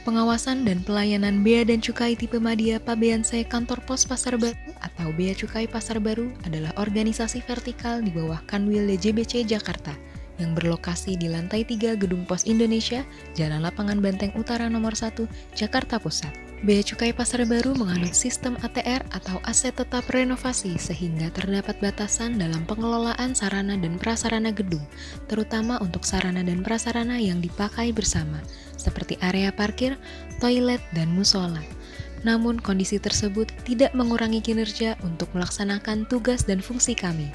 Pengawasan dan Pelayanan Bea dan Cukai Tipe Madya Pabeansai Kantor Pos Pasar Baru atau Bea Cukai Pasar Baru adalah organisasi vertikal di bawah Kanwil DJBC Jakarta yang berlokasi di lantai 3 Gedung Pos Indonesia, Jalan Lapangan Banteng Utara Nomor 1, Jakarta Pusat. Bea Cukai Pasar Baru menganut sistem ATR atau aset tetap renovasi sehingga terdapat batasan dalam pengelolaan sarana dan prasarana gedung, terutama untuk sarana dan prasarana yang dipakai bersama, seperti area parkir, toilet, dan musola. Namun, kondisi tersebut tidak mengurangi kinerja untuk melaksanakan tugas dan fungsi kami.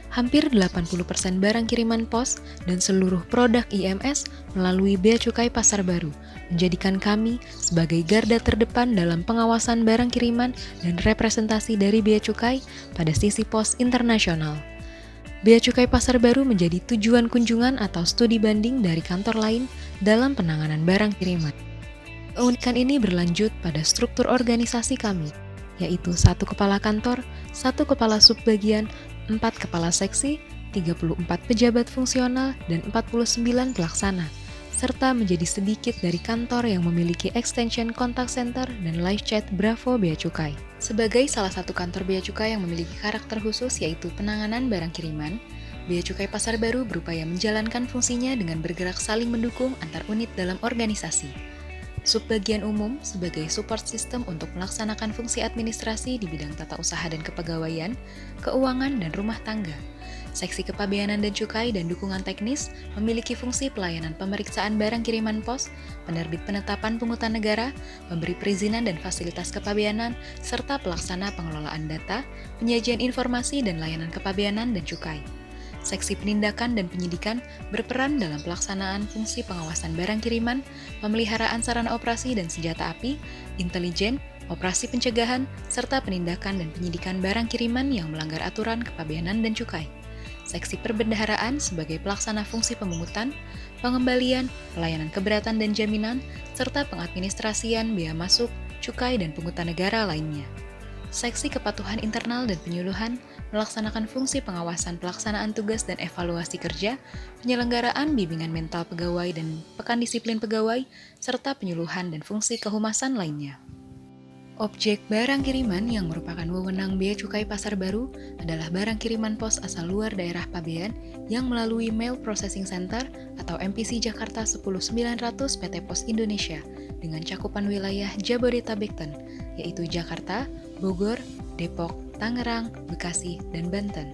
Hampir 80% barang kiriman pos dan seluruh produk IMS melalui Bea Cukai Pasar Baru, menjadikan kami sebagai garda terdepan dalam pengawasan barang kiriman dan representasi dari Bea Cukai pada sisi pos internasional. Bea Cukai Pasar Baru menjadi tujuan kunjungan atau studi banding dari kantor lain dalam penanganan barang kiriman. Keunikan ini berlanjut pada struktur organisasi kami, yaitu 1 kepala kantor, 1 kepala subbagian, 4 kepala seksi, 34 pejabat fungsional, dan 49 pelaksana, serta menjadi sedikit dari kantor yang memiliki extension contact center dan live chat Bravo Bea Cukai. Sebagai salah satu kantor Bea Cukai yang memiliki karakter khusus yaitu penanganan barang kiriman, Bea Cukai Pasar Baru berupaya menjalankan fungsinya dengan bergerak saling mendukung antar unit dalam organisasi. Subbagian umum sebagai support system untuk melaksanakan fungsi administrasi di bidang tata usaha dan kepegawaian, keuangan, dan rumah tangga. Seksi Kepabeanan dan Cukai dan dukungan teknis memiliki fungsi pelayanan pemeriksaan barang kiriman pos, penerbit penetapan pungutan negara, memberi perizinan dan fasilitas kepabeanan, serta pelaksana pengelolaan data, penyajian informasi dan layanan kepabeanan dan cukai. Seksi Penindakan dan Penyidikan berperan dalam pelaksanaan fungsi pengawasan barang kiriman, pemeliharaan sarana operasi dan senjata api, intelijen, operasi pencegahan, serta penindakan dan penyidikan barang kiriman yang melanggar aturan kepabeanan dan cukai. Seksi Perbendaharaan sebagai pelaksana fungsi pemungutan, pengembalian, pelayanan keberatan dan jaminan, serta pengadministrasian bea masuk, cukai, dan pungutan negara lainnya. Seksi Kepatuhan Internal dan Penyuluhan melaksanakan fungsi pengawasan pelaksanaan tugas dan evaluasi kerja, penyelenggaraan bimbingan mental pegawai dan pekan disiplin pegawai, serta penyuluhan dan fungsi kehumasan lainnya. Objek barang kiriman yang merupakan wewenang Bea Cukai Pasar Baru adalah barang kiriman pos asal luar daerah pabean yang melalui Mail Processing Center atau MPC Jakarta 10900 PT Pos Indonesia dengan cakupan wilayah Jabodetabek, yaitu Jakarta, Bogor, Depok, Tangerang, Bekasi, dan Banten.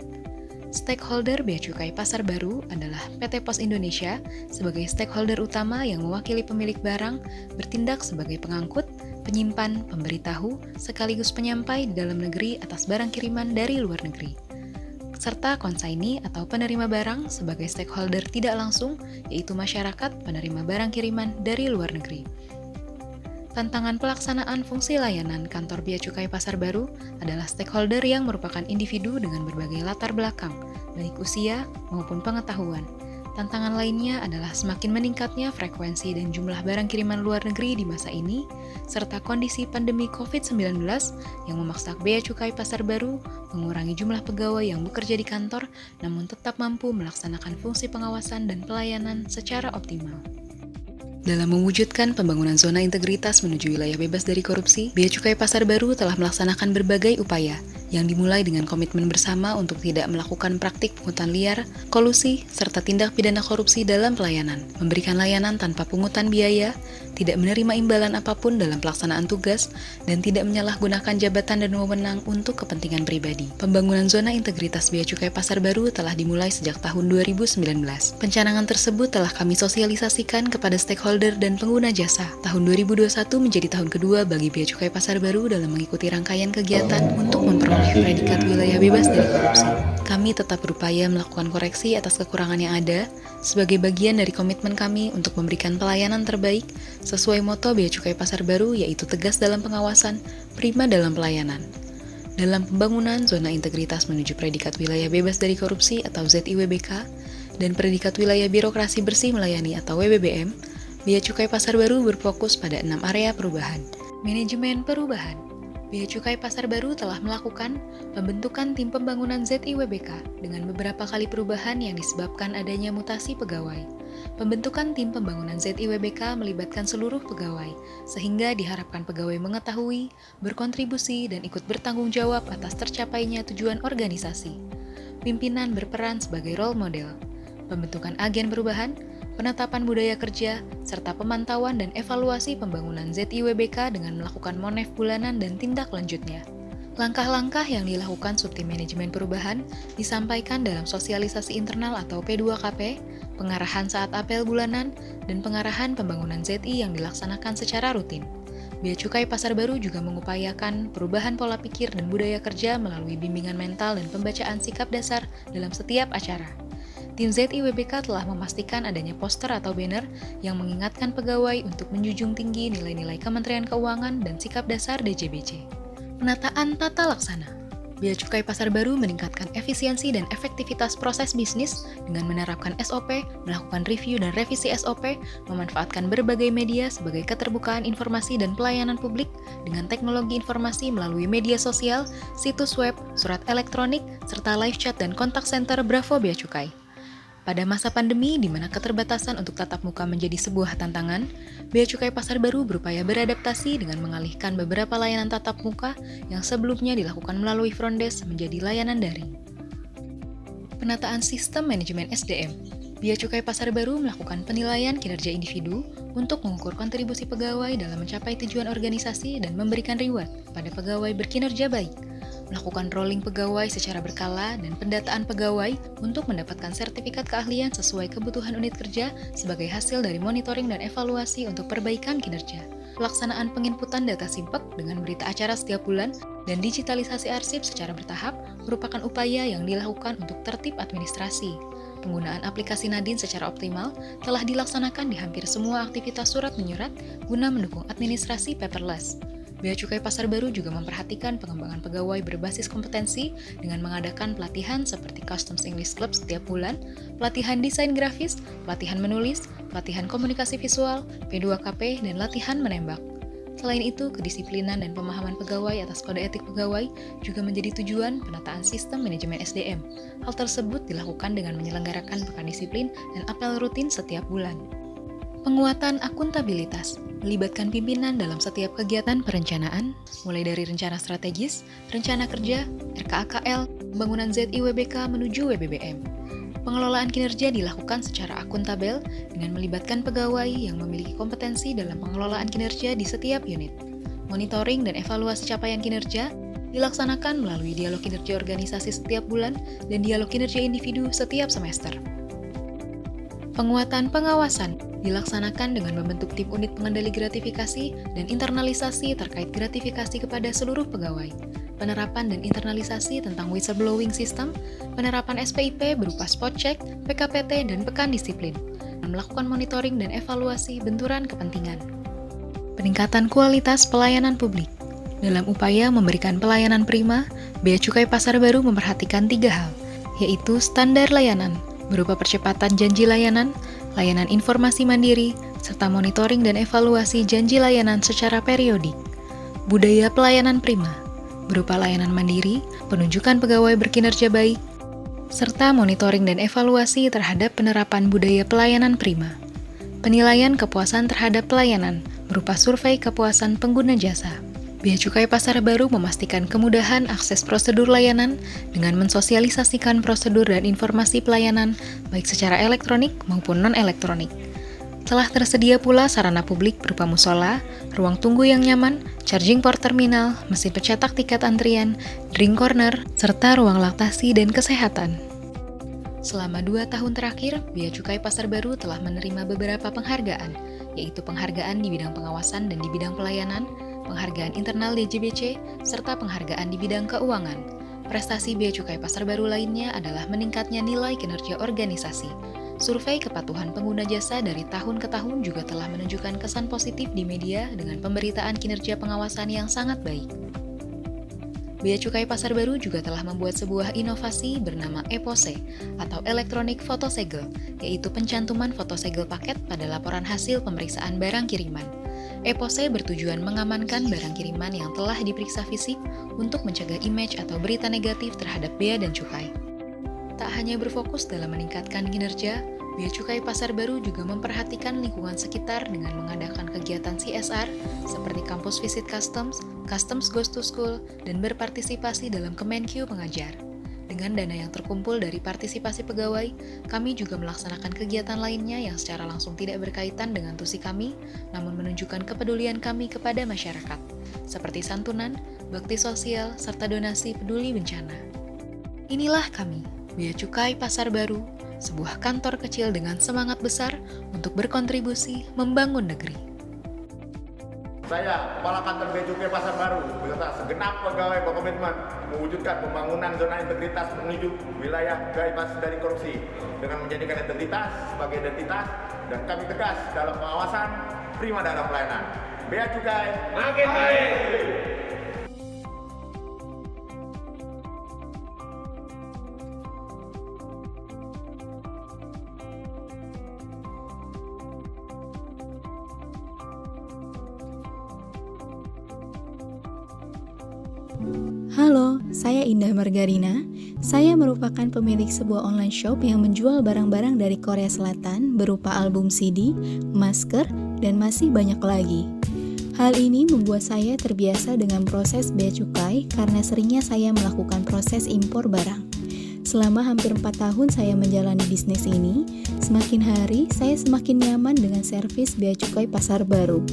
Stakeholder Bea Cukai Pasar Baru adalah PT Pos Indonesia sebagai stakeholder utama yang mewakili pemilik barang, bertindak sebagai pengangkut, penyimpan, pemberitahu, sekaligus penyampai di dalam negeri atas barang kiriman dari luar negeri. Serta konsaini atau penerima barang sebagai stakeholder tidak langsung, yaitu masyarakat penerima barang kiriman dari luar negeri. Tantangan pelaksanaan fungsi layanan kantor Bea Cukai Pasar Baru adalah stakeholder yang merupakan individu dengan berbagai latar belakang, baik usia maupun pengetahuan. Tantangan lainnya adalah semakin meningkatnya frekuensi dan jumlah barang kiriman luar negeri di masa ini, serta kondisi pandemi COVID-19 yang memaksa Bea Cukai Pasar Baru mengurangi jumlah pegawai yang bekerja di kantor, namun tetap mampu melaksanakan fungsi pengawasan dan pelayanan secara optimal. Dalam mewujudkan pembangunan zona integritas menuju wilayah bebas dari korupsi, Bea Cukai Pasar Baru telah melaksanakan berbagai upaya yang dimulai dengan komitmen bersama untuk tidak melakukan praktik pungutan liar, kolusi, serta tindak pidana korupsi dalam pelayanan, memberikan layanan tanpa pungutan biaya, tidak menerima imbalan apapun dalam pelaksanaan tugas, dan tidak menyalahgunakan jabatan dan wewenang untuk kepentingan pribadi. Pembangunan zona integritas Bea Cukai Pasar Baru telah dimulai sejak tahun 2019. Pencanangan tersebut telah kami sosialisasikan kepada stakeholder dan pengguna jasa. Tahun 2021 menjadi tahun kedua bagi Bea Cukai Pasar Baru dalam mengikuti rangkaian kegiatan untuk memperoleh predikat wilayah bebas dari korupsi. Kami tetap berupaya melakukan koreksi atas kekurangan yang ada sebagai bagian dari komitmen kami untuk memberikan pelayanan terbaik sesuai moto Bea Cukai Pasar Baru, yaitu tegas dalam pengawasan, prima dalam pelayanan. Dalam pembangunan zona integritas menuju predikat wilayah bebas dari korupsi atau ZIWBK dan predikat wilayah birokrasi bersih melayani atau WBBM, Bea Cukai Pasar Baru berfokus pada 6 area perubahan. Manajemen perubahan. Bea Cukai Pasar Baru telah melakukan pembentukan tim pembangunan ZIWBK dengan beberapa kali perubahan yang disebabkan adanya mutasi pegawai. Pembentukan tim pembangunan ZIWBK melibatkan seluruh pegawai, sehingga diharapkan pegawai mengetahui, berkontribusi, dan ikut bertanggung jawab atas tercapainya tujuan organisasi. Pimpinan berperan sebagai role model. Pembentukan agen perubahan, penetapan budaya kerja, serta pemantauan dan evaluasi pembangunan ZIWBK dengan melakukan monef bulanan dan tindak lanjutnya. Langkah-langkah yang dilakukan Subtim Manajemen Perubahan disampaikan dalam sosialisasi internal atau P2KP, pengarahan saat apel bulanan, dan pengarahan pembangunan ZI yang dilaksanakan secara rutin. Bea Cukai Pasar Baru juga mengupayakan perubahan pola pikir dan budaya kerja melalui bimbingan mental dan pembacaan sikap dasar dalam setiap acara. Tim ZIWBK telah memastikan adanya poster atau banner yang mengingatkan pegawai untuk menjunjung tinggi nilai-nilai Kementerian Keuangan dan sikap dasar DJBC. Penataan tata laksana. Bea Cukai Pasar Baru meningkatkan efisiensi dan efektivitas proses bisnis dengan menerapkan SOP, melakukan review dan revisi SOP, memanfaatkan berbagai media sebagai keterbukaan informasi dan pelayanan publik dengan teknologi informasi melalui media sosial, situs web, surat elektronik, serta live chat dan kontak center Bravo Bea Cukai. Pada masa pandemi, di mana keterbatasan untuk tatap muka menjadi sebuah tantangan, Bea Cukai Pasar Baru berupaya beradaptasi dengan mengalihkan beberapa layanan tatap muka yang sebelumnya dilakukan melalui front desk menjadi layanan daring. Penataan sistem manajemen SDM. Bea Cukai Pasar Baru melakukan penilaian kinerja individu untuk mengukur kontribusi pegawai dalam mencapai tujuan organisasi dan memberikan reward pada pegawai berkinerja baik. Melakukan rolling pegawai secara berkala dan pendataan pegawai untuk mendapatkan sertifikat keahlian sesuai kebutuhan unit kerja sebagai hasil dari monitoring dan evaluasi untuk perbaikan kinerja. Pelaksanaan penginputan data simpek dengan berita acara setiap bulan dan digitalisasi arsip secara bertahap merupakan upaya yang dilakukan untuk tertib administrasi. Penggunaan aplikasi Nadine secara optimal telah dilaksanakan di hampir semua aktivitas surat menyurat guna mendukung administrasi paperless. Bea Cukai Pasar Baru juga memperhatikan pengembangan pegawai berbasis kompetensi dengan mengadakan pelatihan seperti Customs English Club setiap bulan, pelatihan desain grafis, pelatihan menulis, pelatihan komunikasi visual, P2KP, dan latihan menembak. Selain itu, kedisiplinan dan pemahaman pegawai atas kode etik pegawai juga menjadi tujuan penataan sistem manajemen SDM. Hal tersebut dilakukan dengan menyelenggarakan pekan disiplin dan apel rutin setiap bulan. Penguatan akuntabilitas melibatkan pimpinan dalam setiap kegiatan perencanaan, mulai dari rencana strategis, rencana kerja, RKAKL, pembangunan ZIWBK menuju WBBM. Pengelolaan kinerja dilakukan secara akuntabel dengan melibatkan pegawai yang memiliki kompetensi dalam pengelolaan kinerja di setiap unit. Monitoring dan evaluasi capaian kinerja dilaksanakan melalui dialog kinerja organisasi setiap bulan dan dialog kinerja individu setiap semester. Penguatan pengawasan dilaksanakan dengan membentuk tim unit pengendali gratifikasi dan internalisasi terkait gratifikasi kepada seluruh pegawai, penerapan dan internalisasi tentang whistleblowing system, penerapan SPIP berupa spot check, PKPT, dan pekan disiplin, dan melakukan monitoring dan evaluasi benturan kepentingan. Peningkatan kualitas pelayanan publik. Dalam upaya memberikan pelayanan prima, Bea Cukai Pasar Baru memperhatikan 3 hal, yaitu standar layanan, berupa percepatan janji layanan informasi mandiri, serta monitoring dan evaluasi janji layanan secara periodik. Budaya pelayanan prima, berupa layanan mandiri, penunjukan pegawai berkinerja baik, serta monitoring dan evaluasi terhadap penerapan budaya pelayanan prima. Penilaian kepuasan terhadap pelayanan, berupa survei kepuasan pengguna jasa. Bea Cukai Pasar Baru memastikan kemudahan akses prosedur layanan dengan mensosialisasikan prosedur dan informasi pelayanan baik secara elektronik maupun non-elektronik. Telah tersedia pula sarana publik berupa musola, ruang tunggu yang nyaman, charging port terminal, mesin pencetak tiket antrian, drink corner, serta ruang laktasi dan kesehatan. Selama 2 tahun terakhir, Bea Cukai Pasar Baru telah menerima beberapa penghargaan, yaitu penghargaan di bidang pengawasan dan di bidang pelayanan, penghargaan internal DJBC, serta penghargaan di bidang keuangan. Prestasi Bea Cukai Pasar Baru lainnya adalah meningkatnya nilai kinerja organisasi. Survei kepatuhan pengguna jasa dari tahun ke tahun juga telah menunjukkan kesan positif di media dengan pemberitaan kinerja pengawasan yang sangat baik. Bea Cukai Pasar Baru juga telah membuat sebuah inovasi bernama EPOSE atau Electronic Photo Segel, yaitu pencantuman foto segel paket pada laporan hasil pemeriksaan barang kiriman. Epose bertujuan mengamankan barang kiriman yang telah diperiksa fisik untuk mencegah image atau berita negatif terhadap bea dan cukai. Tak hanya berfokus dalam meningkatkan kinerja, Bea Cukai Pasar Baru juga memperhatikan lingkungan sekitar dengan mengadakan kegiatan CSR seperti kampus visit customs, customs goes to school, dan berpartisipasi dalam Kemenkyu pengajar. Dengan dana yang terkumpul dari partisipasi pegawai, kami juga melaksanakan kegiatan lainnya yang secara langsung tidak berkaitan dengan tusi kami, namun menunjukkan kepedulian kami kepada masyarakat, seperti santunan, bakti sosial, serta donasi peduli bencana. Inilah kami, Bea Cukai Pasar Baru, sebuah kantor kecil dengan semangat besar untuk berkontribusi membangun negeri. Saya, Kepala Kantor Bea Cukai Pasar Baru, beserta segenap pegawai berkomitmen mewujudkan pembangunan zona integritas menuju wilayah bebas dari korupsi dengan menjadikan integritas sebagai identitas dan kami tegas dalam pengawasan prima dalam pelayanan. Bea Cukai makin baik. Halo, saya Indah Margarina. Saya merupakan pemilik sebuah online shop yang menjual barang-barang dari Korea Selatan berupa album CD, masker, dan masih banyak lagi. Hal ini membuat saya terbiasa dengan proses bea cukai karena seringnya saya melakukan proses impor barang. Selama hampir 4 tahun saya menjalani bisnis ini, semakin hari saya semakin nyaman dengan servis bea cukai pasar baru.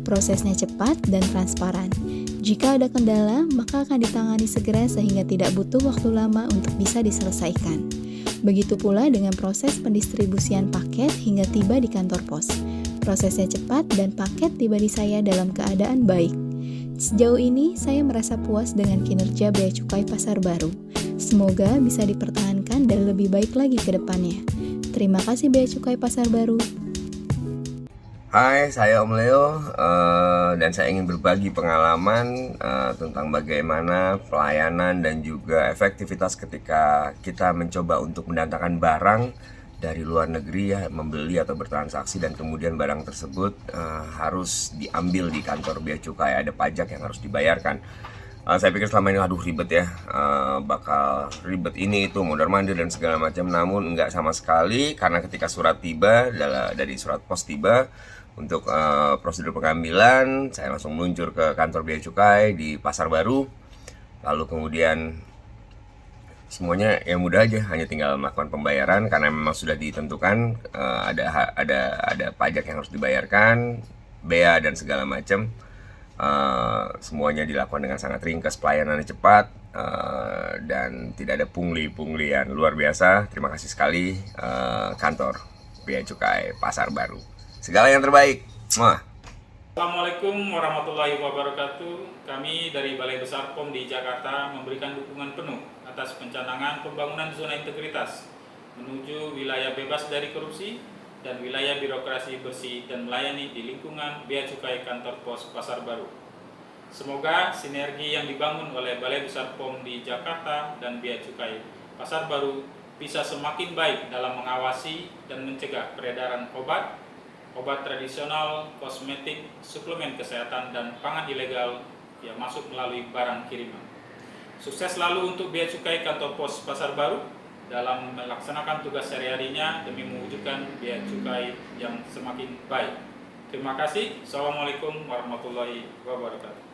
Prosesnya cepat dan transparan. Jika ada kendala, maka akan ditangani segera sehingga tidak butuh waktu lama untuk bisa diselesaikan. Begitu pula dengan proses pendistribusian paket hingga tiba di kantor pos. Prosesnya cepat dan paket tiba di saya dalam keadaan baik. Sejauh ini, saya merasa puas dengan kinerja Bea Cukai Pasar Baru. Semoga bisa dipertahankan dan lebih baik lagi ke depannya. Terima kasih Bea Cukai Pasar Baru. Hai, saya Om Leo dan saya ingin berbagi pengalaman tentang bagaimana pelayanan dan juga efektivitas ketika kita mencoba untuk mendatangkan barang dari luar negeri ya, membeli atau bertransaksi dan kemudian barang tersebut harus diambil di kantor bea cukai, ada pajak yang harus dibayarkan. Saya pikir selama ini aduh ribet ya, bakal ribet ini itu mondar-mandir dan segala macam, namun enggak sama sekali karena ketika surat tiba dari surat pos tiba untuk prosedur pengambilan, saya langsung meluncur ke kantor bea cukai di Pasar Baru. Lalu kemudian semuanya yang mudah aja, hanya tinggal melakukan pembayaran karena memang sudah ditentukan ada pajak yang harus dibayarkan, bea dan segala macam. Semuanya dilakukan dengan sangat ringkas, pelayanannya cepat dan tidak ada pungli-punglian. Luar biasa. Terima kasih sekali kantor bea cukai Pasar Baru. Segala yang terbaik. Assalamualaikum warahmatullahi wabarakatuh. Kami dari Balai Besar POM di Jakarta memberikan dukungan penuh atas pencanangan pembangunan zona integritas menuju wilayah bebas dari korupsi dan wilayah birokrasi bersih dan melayani di lingkungan Bea Cukai Kantor Pos Pasar Baru. Semoga sinergi yang dibangun oleh Balai Besar POM di Jakarta dan Bea Cukai Pasar Baru bisa semakin baik dalam mengawasi dan mencegah peredaran obat tradisional, kosmetik, suplemen kesehatan, dan pangan ilegal yang masuk melalui barang kiriman. Sukses selalu untuk Bea Cukai Kantor Pos Pasar Baru dalam melaksanakan tugas sehari-harinya demi mewujudkan bea cukai yang semakin baik. Terima kasih. Assalamualaikum warahmatullahi wabarakatuh.